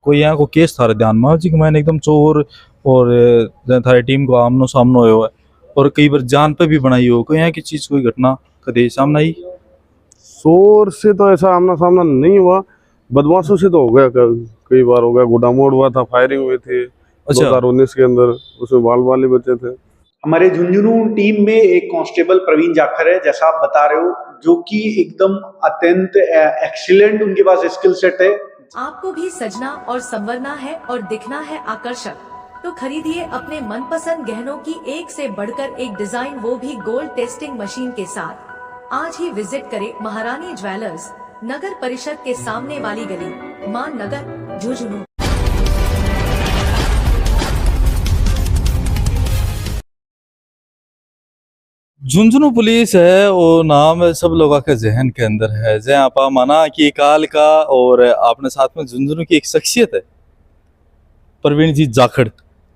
कोई यहाँ को केस थारे ध्यान में जी कि मैंने एकदम चोर और थारी टीम को आमनो सामनो हुआ है और कई बार जान पे भी बनाई हो कोई यहाँ की चीज कोई घटना कदे सामने आई? शोर से तो ऐसा आमना सामना नहीं हुआ, बदमाशों से तो हो गया, कई बार हो गया। गुडामोड़ हुआ था, फायरिंग हुई थी 2019 के अंदर, उसमें बाल बाल ही बचे थे। हमारे झुंझुनू टीम में एक कांस्टेबल प्रवीण जाखड़ है, जैसा आप बता रहे हो, जो कि एकदम अत्यंत एक्सीलेंट उनके पास स्किल सेट है। आपको भी सजना और संवरना है और दिखना है आकर्षक, तो खरीदिए अपने मनपसंद गहनों की एक से बढ़कर एक डिजाइन, वो भी गोल्ड टेस्टिंग मशीन के साथ। आज ही विजिट करें महारानी ज्वेलर्स, नगर परिषद के सामने वाली गली, मान नगर, झुंझुनू। झुंझुनू पुलिस है वो नाम सब लोगों के जहन के अंदर है। जय आपा माना कि काल का और आपने साथ में झुंझुनू की एक शख्सियत है प्रवीण जी जाखड़,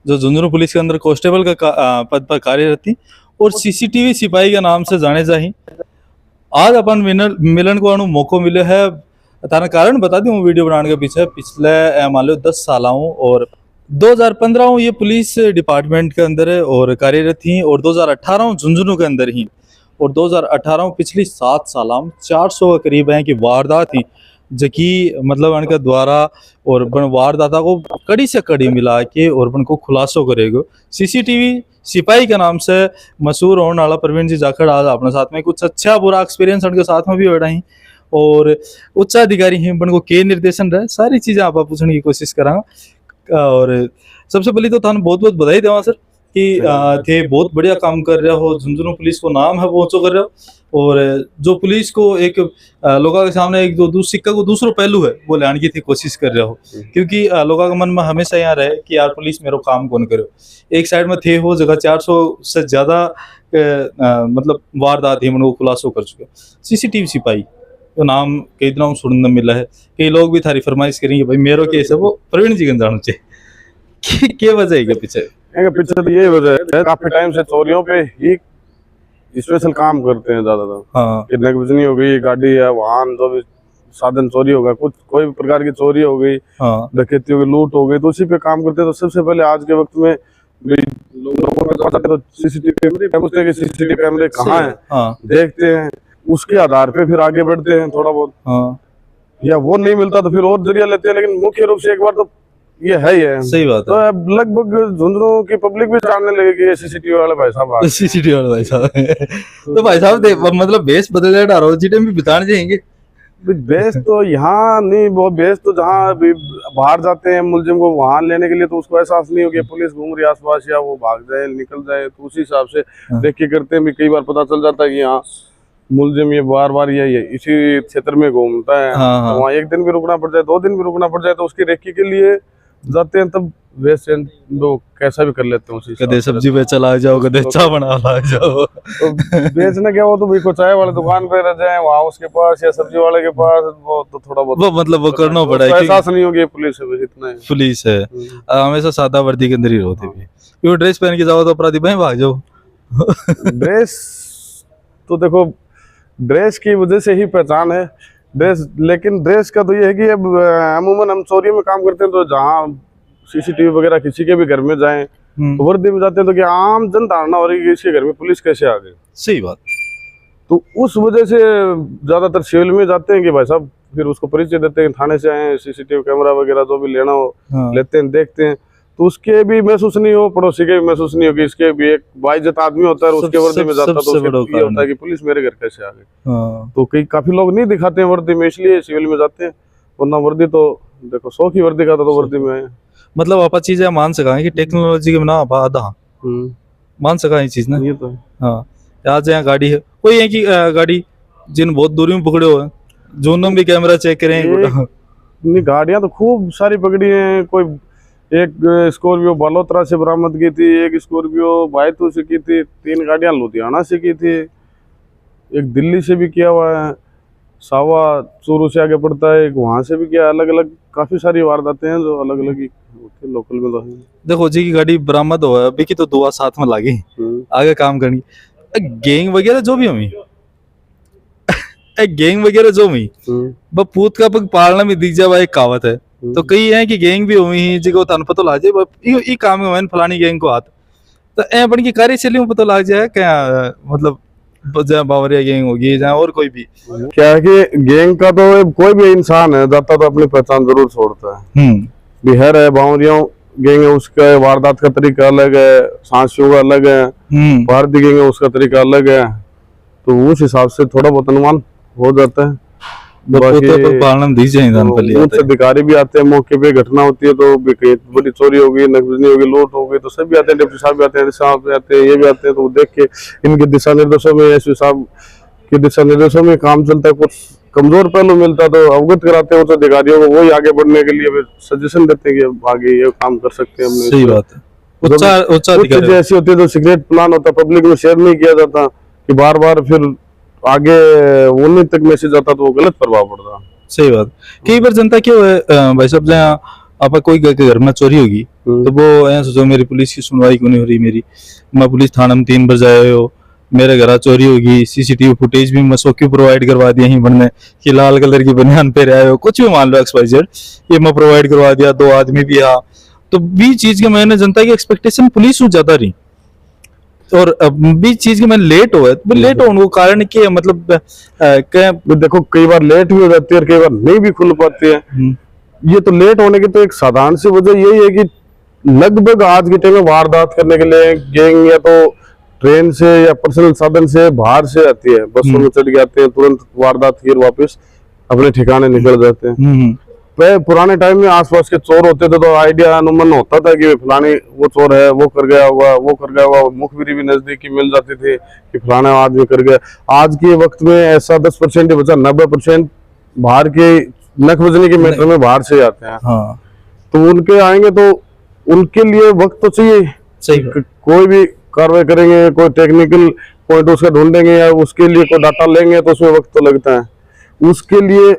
जो झुंझुनू पुलिस के अंदर कांस्टेबल का पद पर कार्यरत थी और सीसीटीवी सिपाही के नाम से जाने जाही। आज अपन मिलन को अनु मौको मिले है, तारा कारण बता दूं वीडियो बनाने के पीछे पिछले मान लो 10 साल और 2015 ये पुलिस डिपार्टमेंट के अंदर है और कार्यरत थी और 2018 झुंझुनू के अंदर ही और 2018 पिछली 7 साल 400 के करीब है कि वारदात थी जकी मतलब उनके द्वारा और बन वारदाता को कड़ी से कड़ी मिला के और बन को खुलासो करेगा। सीसीटीवी सिपाही के नाम से मशहूर होने वाला प्रवीण जी जाखड़ आज अपने साथ में कुछ अच्छा बुरा एक्सपीरियंस उनके साथ में भी हो रहा है और उच्चाधिकारी हैं बन को के निर्देशन रहे सारी चीजें आप पूछने की कोशिश करांगा। और सबसे पहले तो थाने बहुत बहुत बधाई देवा सर कि थे बहुत बढ़िया काम कर रहे हो, झुंझुनू पुलिस को नाम है वो कर रहे हो और जो पुलिस को एक लोगों के सामने एक दो सिक्का को दूसरा पहलू है वो लाने की थी कोशिश कर रहे हो, क्योंकि लोगों के मन में हमेशा यहाँ रहे कि यार पुलिस मेरो काम कौन करे। एक साइड में थे हो जगह 400 से ज्यादा मतलब वारदात है उनको खुलासो कर चुके। सीसीटीवी सिपाही तो नाम कई दिनों सुनने मिला है, कई लोग भी थारी फरमाइश करेंगे भाई मेरो केस है वो प्रवीण जी जाना चाहिए, क्या वजह है पीछे? पीछे तो ये वजह है, काफी टाइम से चोरियों पे ही स्पेशल काम करते हैं ज्यादातर। हाँ, किडनैपिंग हो गई, गाड़ी या वाहन जो भी साधन चोरी हो गया, कुछ कोई भी प्रकार की चोरी हो गई, हाँ, डकैती हो गई, लूट हो गई, तो उसी पे काम करते हैं। तो सबसे पहले आज के वक्त में लोगों का तो सीसीटीवी कैमरे कहाँ है, हाँ, देखते हैं, उसके आधार पे फिर आगे बढ़ते हैं थोड़ा बहुत। हाँ, या वो नहीं मिलता तो फिर और जरिया लेते हैं, लेकिन मुख्य रूप से एक बार तो ये है ही है। सही बात तो है। अब लगभग झुंझुनू की पब्लिक भी जानने लगे कि ये सीसीटीवी वाले भाई साहब सीसीटीवी वाले भाई साहब तो भाई साहब मतलब बेस बदल जाए डारो जी टाइम भी बिताने जाएंगे। बेस तो यहाँ नहीं, वो बेस तो जहाँ बाहर जाते हैं मुलजिम को वहाँ लेने के लिए, तो उसको एहसास नहीं हो कि पुलिस घूम रही आसपास या वो भाग जाए निकल जाए, तो उसी हिसाब से देख के करते हैं। भी कई बार पता चल जाता है कि यहाँ मुलजिम ये बार बार ये इसी क्षेत्र में घूमता है। हाँ, तो वहाँ एक दिन भी रुकना पड़ जाए, 2 दिन भी रुकना पड़ जाए, तो उसकी रेकी के लिए जाते हैं, तब वैसे वो कैसा भी कर लेते हैं उसी। कदे सब्जी बेचल आ जाओ, कदे चाय बना ला जाओ। तो बेचने क्या वो तो भाई को चाय वाले दुकान पे रह जाए वहाँ उसके पास या सब्जी वाले के पास, वो तो थोड़ा बहुत वो मतलब वो करना पड़ा है, एहसास नहीं होगी पुलिस है, इतना है। पुलिस है हमेशा सादा वर्दी के अंदर ही रहती है, वो ड्रेस पहन के जाओ तो अपराधी भाई भाग जाओ। ड्रेस तो देखो ड्रेस की वजह से ही पहचान है ड्रेस, लेकिन ड्रेस का तो ये है कि अब अमूमन हम चोरियों में काम करते हैं, तो जहाँ सीसीटीवी वगैरह किसी के भी घर में जाएं तो वर्दी में जाते हैं, तो क्या आम जन धारणा हो रही है कि इसके घर में पुलिस कैसे आ गई। सही बात। तो उस वजह से ज्यादातर सिविल में जाते हैं कि भाई साहब, फिर उसको परिचय देते हैं, थाने से आए, सीसीटीवी कैमरा वगैरह जो भी लेना हो लेते हैं, देखते हैं, तो उसके भी महसूस नहीं हो, पड़ोसी के भी महसूस नहीं हो कि इसके भी एक बाइज्जत आदमी होता है, उसके वर्दी में जाता है, तो उसके ये होता है कि पुलिस मेरे घर कैसे आ गई। तो कई काफी लोग नहीं दिखाते हैं वर्दी में, इसलिए सिविल में जाते हैं, वरना वर्दी तो देखो 100 की वर्दी का तो वर्दी में है। मतलब आप चीजें मान सका कि टेक्नोलॉजी के बिना आप आधा मान सका ये चीज ना। ये तो हाँ, आज यहाँ गाड़ी है कोई है कि गाड़ी जिन बहुत दूरी में पकड़े हुए जोन भी कैमरा चेक करें। नहीं गाड़ियां तो खूब सारी पकड़ी हैं, कोई एक स्कॉर्पियो बालोतरा से बरामद की थी, एक स्कॉर्पियो बायतू से की थी, 3 गाड़ियां लुधियाना से की थी, एक दिल्ली से भी किया हुआ है, सावा चूरू से आगे पड़ता है, एक वहां से भी किया। अलग अलग काफी सारी वारदातें हैं जो अलग अलग ही होती है, लोकल में तो है। देखो जी की गाड़ी बरामद हो अभी की तो दुआ साथ में लागी आगे काम करनी। गैंग वगैरह जो भी हमी गैंग वगैरह जो भी पूत का पग पालना में दिख जाए एक कहावत है, तो कई है कि गैंग भी हुई ही जिको तन पतो लाग जाए ई काम में मैंने फलानी गैंग को हाथ तो ए बन की कार्यशैली में पतो लाग जाए क्या मतलब जहाँ बावरिया गैंग होगी जहाँ और कोई भी क्या है कि गैंग का तो कोई भी इंसान है जाता तो अपनी पहचान जरूर छोड़ता है। बिहार है, बावरिया गैंग है, उसका वारदात का तरीका अलग है, सांसियों का अलग है, भारतीय गैंग है उसका तरीका अलग है, तो उस हिसाब से थोड़ा बहुत अनुमान हो जाता है। उच्च अधिकारी भी आते हैं, मौके पे घटना होती है तो बड़ी चोरी होगी, नकदी होगी, लूट होगी तो सभी आते हैं, डिप्टी साहब भी आते हैं, साहब भी आते हैं, ये भी आते हैं, तो देख के इनके दिशा निर्देशों में एसपी साहब के दिशा निर्देशों में काम चलता है। कुछ कमजोर पहलू मिलता है तो अवगत कराते हैं उच्च अधिकारियों को, वही आगे बढ़ने के लिए सजेशन देते हैं कि आगे ये काम कर सकते हैं। सही बात है। कुछ चीजें ऐसी होती है जो सीक्रेट प्लान होता है, पब्लिक में शेयर नहीं किया जाता, कि बार बार फिर आगे उन्हीं तक मैसेज आता तो वो गलत प्रभाव पड़ता। सही बात। कई बार जनता क्यों है भाई साहब, जहाँ आप कोई घर में चोरी होगी तो वो ऐसा सोचो मेरी पुलिस की सुनवाई क्यों नहीं हो रही, मेरी मैं पुलिस थाना में 3 बजे आए हो, मेरे घर चोरी होगी, सीसीटीवी फुटेज भी मैं क्यों प्रोवाइड करवा दिया ही बनने कि लाल कलर की बनियान पे आए हो, कुछ भी मान लो XYZ, ये मैं प्रोवाइड करवा दिया, 2 आदमी भी आ तो भी चीज के मैंने जनता की एक्सपेक्टेशन पुलिस से ज्यादा रही और भी चीज के मैंने लेट हुआ है। लेट होने को कारण क्या मतलब देखो कई बार लेट भी हो जाती है और कई बार नहीं भी खुल पाती है। ये तो लेट होने की तो एक साधारण सी वजह यही है कि लगभग आज के टाइम में वारदात करने के लिए गैंग या तो ट्रेन से या पर्सनल साधन से बाहर से आती है, बसों में चढ़ के आते हैं, तुरंत वारदात फिर वापस अपने ठिकाने निकल जाते हैं। पुराने टाइम में आसपास के चोर होते थे तो आइडिया अनुमान होता था कि फलाने वो चोर है, वो कर गया होगा, वो कर गया होगा, मुखबिरी भी नजदीकी मिल जाती थी कि फलाना आदमी कर गया। आज के वक्त में ऐसा 10% ही बचा, 90% बाहर के नख बजने के मैटर में बाहर से आते हैं। हाँ। तो उनके आएंगे तो उनके लिए वक्त तो चाहिए। सही। कोई भी कार्रवाई करेंगे, कोई टेक्निकल पॉइंट उसका ढूंढेंगे या उसके लिए कोई डाटा लेंगे तो उसमें वक्त तो लगता है, उसके लिए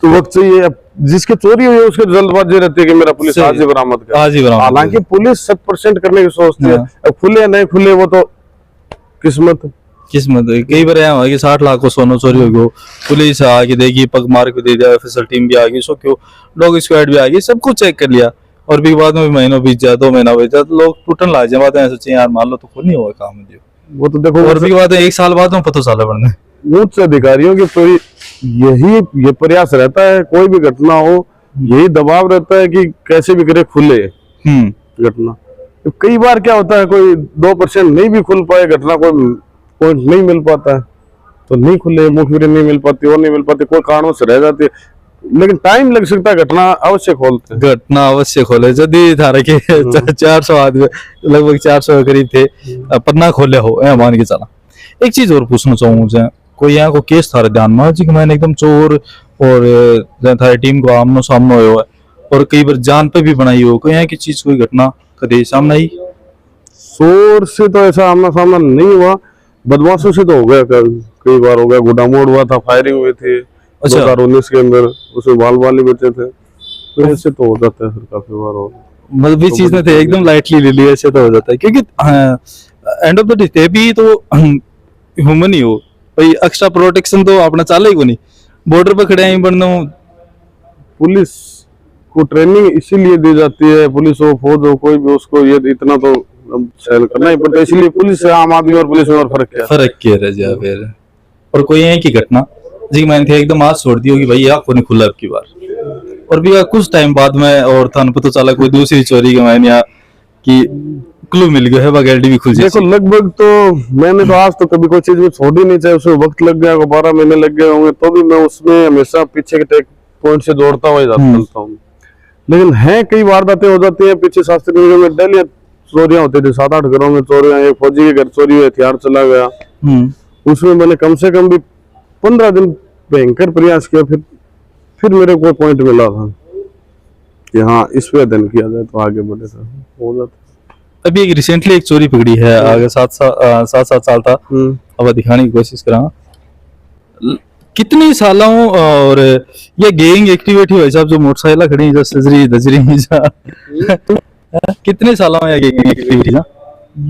तो वक्त चाहिए। अब जिसकी चोरी हुई है उसके जल्दबाजी रहती है कि मेरा पुलिस आज ही बरामद करे। हालांकि पुलिस 100% करने की सोचती है, अब खुले या नहीं खुले वो तो किस्मत। कई बार यहाँ कि 60 लाख को सोना चोरी हो गयो, पुलिस आके देगी, पग मार के दे दिया, ऑफिसर टीम भी आ गई, सो क्यों डॉग स्क्वाड भी आ गई, सब कुछ चेक कर लिया और भी बाद में महीनों बीत जाए, 2 महीना बीत जाए तो लोग टूटन लाग जाए। बात है सोचे यार मान लो तो खुद नहीं हुआ काम में, वो तो देखो और भी बात है 1 साल बाद में पता चला बढ़ने उच्च अधिकारियों की पूरी ये प्रयास रहता है, कोई भी घटना हो यही दबाव रहता है कि कैसे भी करे खुले घटना। तो कई बार क्या होता है कोई 2% नहीं भी खुल पाए घटना, कोई पॉइंट नहीं मिल पाता है तो नहीं खुले, मुखबिरी नहीं मिल पाती और नहीं मिल पाती, कोई कारणों से रह जाती है, लेकिन टाइम लग सकता है। घटना अवश्य खोलते हैं, घटना अवश्य खोले। यदि थारे के 400 आदमी लगभग 400 के करीब थे पन्ना खोले हो मान के चला। एक चीज और पूछना चाहूंगा, कोई यहाँ को केस थारे ध्यान में जी मैंने एकदम चोर और थारी टीम को आमनो सामनो हुआ है और कई बार जान पे भी बनाई हो, कोई यहाँ की चीज कोई घटना कभी सामने आई? चोर से तो ऐसा आमना सामना नहीं हुआ, बदमाशों से तो हो गया, कई बार हो गया, गुडामोड़ हुआ था, फायरिंग हुई थी 2019 के अंदर, उसमें बाल बाल ही बचे थे, तो ऐसे तो हो जाता है फिर काफी बार। हो मतलब भी चीज ने थे एकदम लाइटली ले लिया, ऐसे तो हो जाता है क्योंकि एंड ऑफ द डे भी तो ह्यूमन ही हो भाई, एक्स्ट्रा प्रोटेक्शन तो अपना चाले ही को नहीं, बॉर्डर पे खड़े हैं बनना। पुलिस को ट्रेनिंग इसीलिए दी जाती है, पुलिस हो फौज हो कोई भी, उसको ये इतना तो सहन करना ही पड़ता है, इसलिए पुलिस से आम आदमी और पुलिस में और फर्क क्या रह जाए फिर। और कोई है की घटना जी मैंने थे एकदम आज छोड़ दी होगी भाई आपको नहीं खुला अब की बार, और भी कुछ टाइम बाद में और थान पता चला कोई दूसरी चोरी के मैंने या कि क्लू मिल गया है बगैरडी भी खुल जाए। देखो लगभग तो मैंने तो आज तो कभी कोई चीज में छोड़ी नहीं, चाहे उसमें वक्त लग गया 12 महीने लग गए होंगे तो भी मैं उसमें हमेशा पीछे के टेक पॉइंट से जोड़ता हुआ चलता हूँ। लेकिन है कई वारदातें हो जाती है, पीछे शास्त्री नगर में डेली चोरियां होती थी, 7-8 घरों में चोरियां, एक फौजी के घर चोरी हुई, हथियार चला गया, उसमें मैंने कम से कम भी 15 दिन भयंकर प्रयास किया, फिर मेरे को पॉइंट मिला था कि हाँ इस पे अध्ययन किया जाए तो आगे बढ़े था, हो जाता। अभी एक रिसेंटली एक चोरी पकड़ी है, आगे 7 साल था, अब दिखाने की कोशिश करा कितनी सालों, और ये गैंग एक्टिविटी हुई साहब जो मोटरसाइकिल खड़ी जो सजरी दजरी कितने सालों में गैंग एक्टिविटी ना?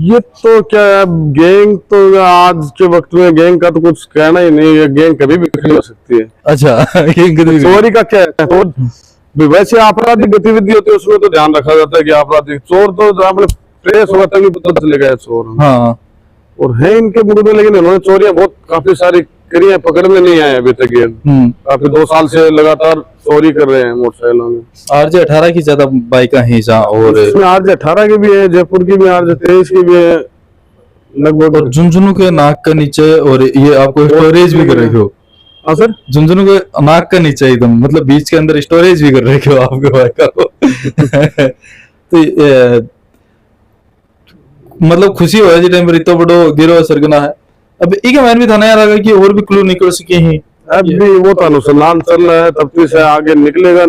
ये तो क्या है, गैंग तो आज के वक्त में गैंग का तो कुछ कहना ही नहीं है, गैंग कभी भी खड़ी हो सकती है। अच्छा गैंग चोरी का क्या है, तो भी वैसे आपराधिक गतिविधि होती है उसमें तो ध्यान रखा जाता है कि आपराधिक चोर तो जहाँ पे फ्रेश हुआ तभी पता चलेगा चोर। हाँ और है इनके मूड में, लेकिन इन्होंने चोरियां बहुत काफी सारी करी है, पकड़ में नहीं आए अभी तक ये। काफी 2 साल से लगातार चोरी कर रहे हैं मोटरसाइकिलों में। RJ18 की ज्यादा बाइक हैं जहाँ, और इसमें RJ18 की भी है, जयपुर की भी, RJ23 की भी है लगभग। और झुंझुनू के नाक के नीचे, और ये आपको स्टोरेज भी कर रखे हो। हाँ सर, झुंझुनू के नाक के नीचे एकदम, मतलब बीच के अंदर स्टोरेज भी कर रखे हो आपके बाइक का। तो मतलब खुशी हो जी टाइम पर इतना बड़ो गिरो सरगना है। अब एक मैंने भी थाना यार लगा कि और भी क्लू निकल सके हैं। अब भी वो तो अनुसंधान चल रहा है, तब से आगे निकलेगा,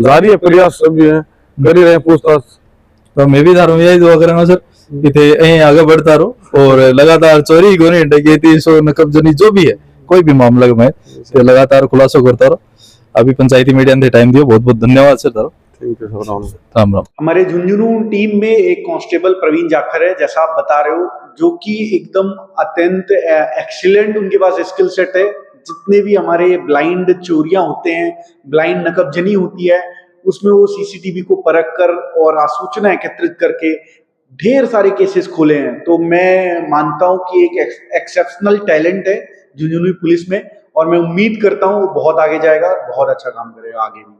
जारी है प्रयास, सभी है कर ही रहे हैं पूछताछ। तो मैं भी थारों यही दुआ करूंगा सर कि थे यहीं आगे बढ़ता रहो और लगातार चोरी गोनी डकैती सो नकबजनी जो भी है कोई भी मामला में तो लगातार खुलासा करता रहो। अभी पंचायती मीडिया ने टाइम दिया, बहुत बहुत धन्यवाद sir taro. Thank you sir, Ram Ram. हमारे झुंझुनू टीम में एक कांस्टेबल प्रवीण जाखर है, जैसा आप बता रहे हो, जो कि एकदम अत्यंत एक्सीलेंट उनके पास स्किल सेट है। जितने भी हमारे ब्लाइंड चोरियां होते हैं, ब्लाइंड नकबजनी होती है, उसमें वो सीसीटीवी को परख कर और सूचना एकत्रित करके ढेर सारे केसेस खोले हैं। तो मैं मानता हूं कि एक एक्सेप्शनल टैलेंट है झुंझुनू पुलिस में, और मैं उम्मीद करता हूं वो बहुत आगे जाएगा, बहुत अच्छा काम करेगा आगे भी।